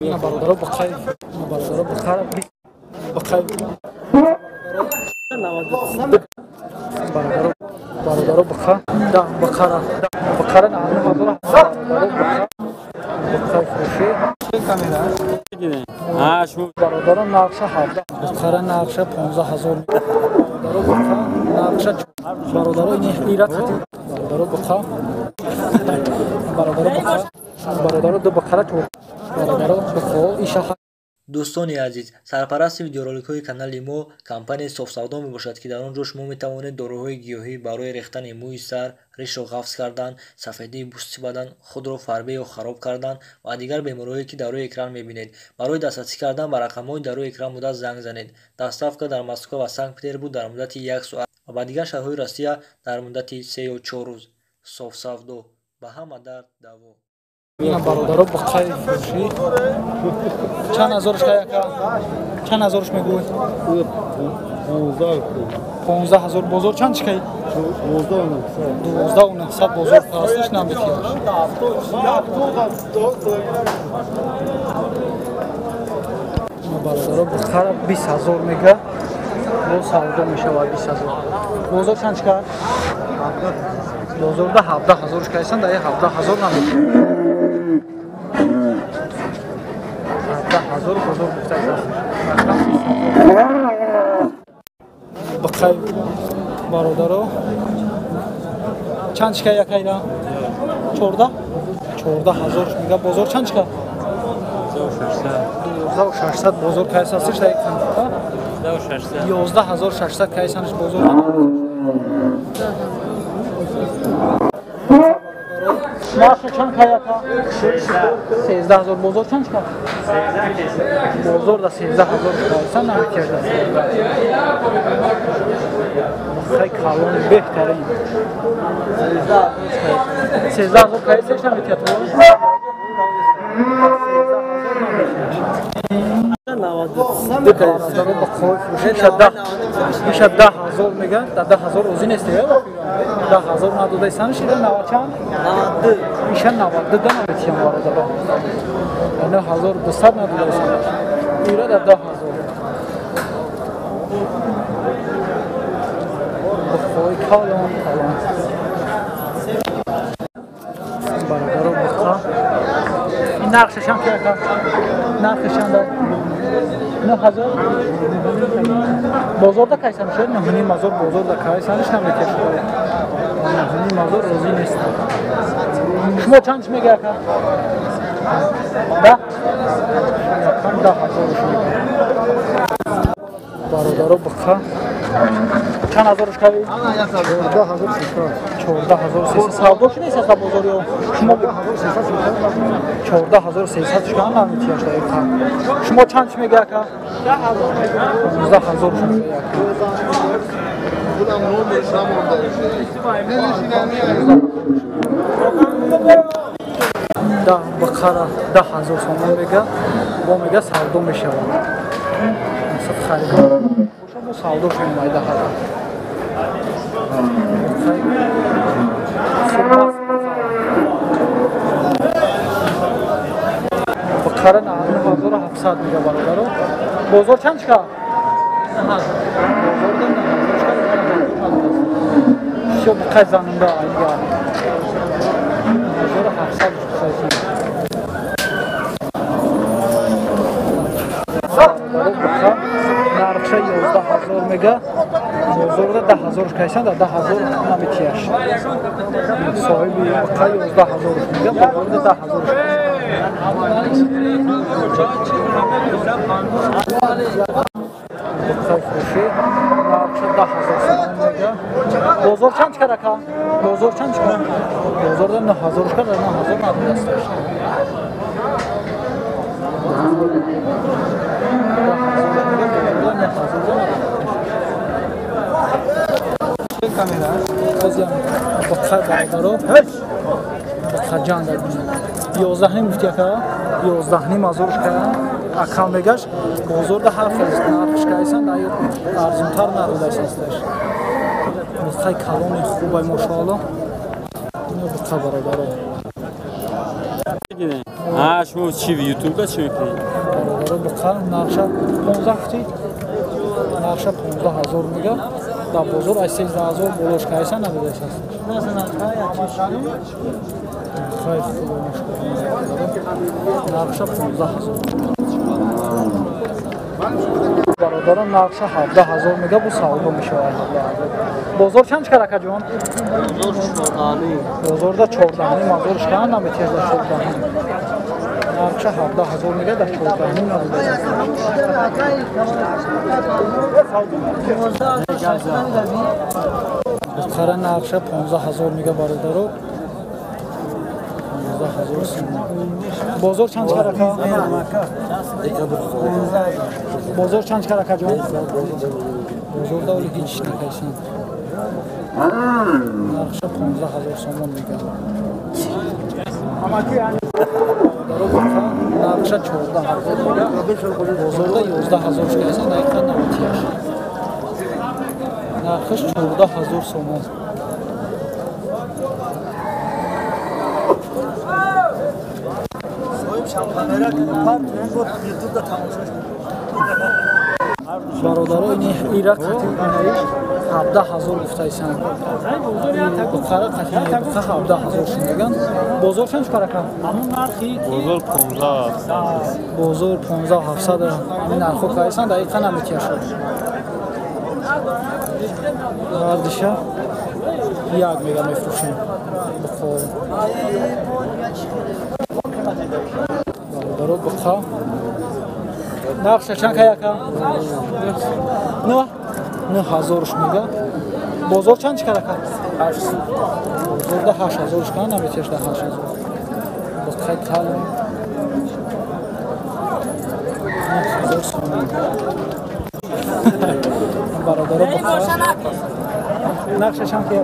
برادر بخیر برادر بخیر بخیر برادر بخیر دا بخیر بخیر نه برادر بخیر فروشی برادر نقشه 17 بخیر نقشه 15000 برادر بخیر نقشه برادر این ایراد برادر بخیر برادر بخیر برادر دو بخیر تو برادر بخیر ایشا. دوستان عزیز، سرپرست ویدیورولیک‌های کانال ما کمپانی صاف سودا میباشد که در آنجا شما میتوانید داروهای گیاهی برای ریختن موی سر، ریش را قفز کردن، سفیدی پوست بدن، خود را فربه یا خراب کردن و دیگر بیماری‌هایی که در روی اکران میبینید. برای دسترسی کردن به رقم‌های در روی اکران مدت زنگ زنید. دستافکا در مسکو و سنت پتربورگ در مدت 1 ساعت و به دیگر شهرهای روسیه در مدت 3 یا 4 روز. صاف سودا به همه درد دوا. برادر بخیر فروشی چند هزارش که چند هزارش میگوی 15000 بازار چند چکی 12900 بازار هستش نمیتیاش برادر بخیر 20000 میگه با سودا میشه 20000 بازار چند چکی بازار ده 17000 کیسان ده 17000 نمیتیاش 17000 بزرگ گفته بخیر برادر چند چکه یک ایران 14000 میگه بازار چند چکه 12600 بازار کیس هستش در یک خانه 11600 کیسانش بازار نرخ چند که یکا 13000 بازار چند چکه بازار در 13000 کیسان نمیتیاش خیلی کالون بهترین 13000 کیسش نمیتیاش میشه 10000 میگن 10000 روزی نیست 10000 نداده سنش 90 چند میشه 92 نمیتیم وارد با 9200 نداده سنش ایره در 10000 بخوای کالون برادر بخواه این نقشش هم که نقشش هم دار 9000 بازار دا کیسان شد 9000 بازار دا کیسانش نمیتیش باید 9000 روزی نیست شما چندش میگه اکا؟ ده؟ یکم 10000 برادر بخواه چند هزارش کردی؟ 14300 سواداش نیست از بازاری شما 14300 شما نمیتیاش در یک خان شما چندش میگه اکا؟ 12000 شما میگه اکا بخاره 10000 شما میگه با میگه سودا میشه مثل خریدار شما سودا شما میده بخاره 9700 میگه برادر بازار چند چکه؟ شو بخیر زننده آیگه بازار 700 نرخشه 11000 میگه بازار 10000 کیسان در 10000 نمیتیاش صاحبی بخیر 11000 میگه بازار 10000 بخیر فروشی نرخشه 10000 میگه بازار چند چکه رکا بازار چند چکه بازار 9000 کرد 9000 نداشت بخیر برادر بخیر جان در 11 نیم گفتی که 11 نیم هزارش که اکام میگش بازار ده حرف است نرخش که ایسان در ارزونتر نداده هستش بخیر کلام خوبه ماشاءالله اینو بخیر برادر شما چی یوتیوب چی میکنید؟ برادر بخار نقشه 15 فوتی نقشه 15000 میگه در بازار از 13000 بولوش کایسا نداده است خیلی نقشه 15000 برادرم نقشه 17000 میگه بو سودا میشه بازار چند کرکه جوان بازار دا 14 مازورش کنن نمیتیز دا 14 نقشه 17000 میگه در 14 نداده بخره نقشه 15000 میگه برادرو 15000 سوم بازار چند کرکه بازار چند کرکه جوان بازار دا ولی هیچ نکیسن نقشه 15000 سوم میگه نقشه 14000 بازار دا 11000 کیسن دقیقا نمیتیش نقش 14000 سوم برادرها این ایرا قطعی کنهایش 17000 گفتایشن بخاره قطعی 17000 شمیگن بازار چند کاره کن؟ بازار 15 بازار 15700 همین نرخو کایسن دقیقا نمیتیه شد بردشه یک میگه میفروشیم بخور برادرها بخواه نقشه چند که یکا؟ نه هزارش میگه بازار چند چکره کن؟ بازار ده 8000 کن نمیتیش ده 8000 بخواه کل 9000 سومی برادر بخواه نقشه چند که یکا؟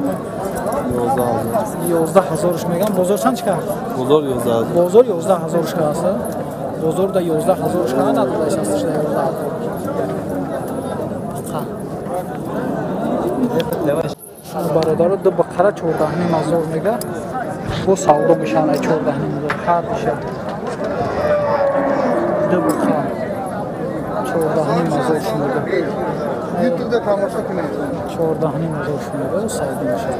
11000 میگن بازار چند چکره؟ بازار 11000 بازار 11000 که هست بازار دا 11000 که نداده است هستش 11000 برادر دو بقره 14000 میگه bu savdo میشن 14000 هر میشه دو بقره 14000 میگه YouTube'da tamaşa کنید 14000 میگه savdo میشه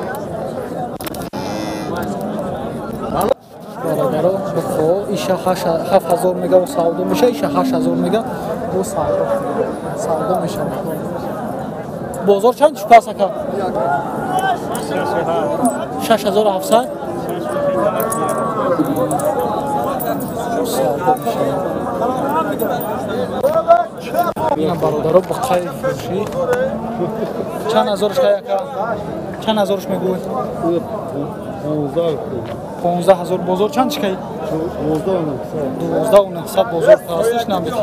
برادر بخو ایشه 7000 میگه و سودا میشه ایشه 8000 میگه و سودا میشه بازار چند چه پاسه که 6700 سودا میشه این برادر بخای فروشی چند هزارش که چند هزارش میگوی 15000 بازار چند چکی؟ 12900 بازار هستش نمیتیش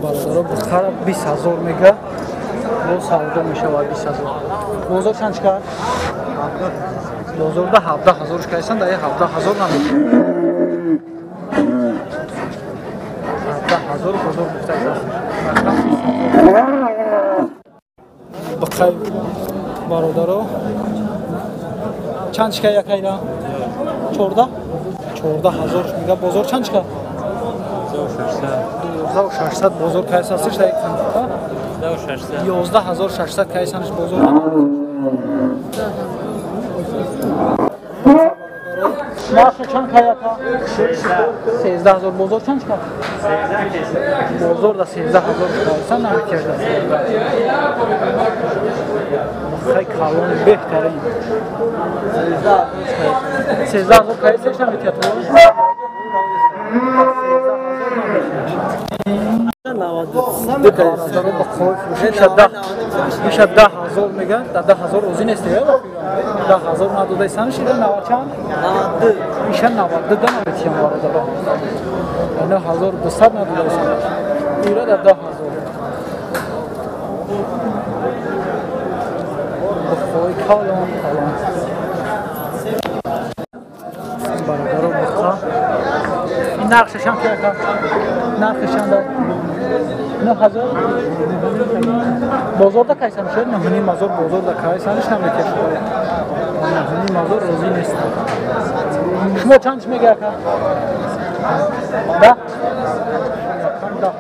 برادر بخره 20000 میگه و سودا میشه و 20000 بازار چند چکی؟ بازار ده 17000 کیسن ده 17000 نمیتیش 17000 بازار گفته بخیر برادرو چند چکه یک اینا 14000 میگه بازار چند چکه 12600 بازار کیس هستش دقیقاً 11600 کیسنش بازار نرخ چند که یکا 13000 بازار چند چکه بازار ده 13000 کیسن نمیکرده خیلی کلان بهترین 13000 کیسش نمیتیه تو میشه 10000 میگن 10000 اوزی نیست 10000 نداده سنش 90 چند میشه 92 نمیتیم وارد با 9200 نداده سنش ایره در 10000 بخوای کالان برادر بخواه این نقششان که نقششان در 9000 بازار دا کایسان شد نه هنی مازور بازار دا کایسانش نمیکشه نه هنی مازور روزی نیست شما چندش میگه که 10 10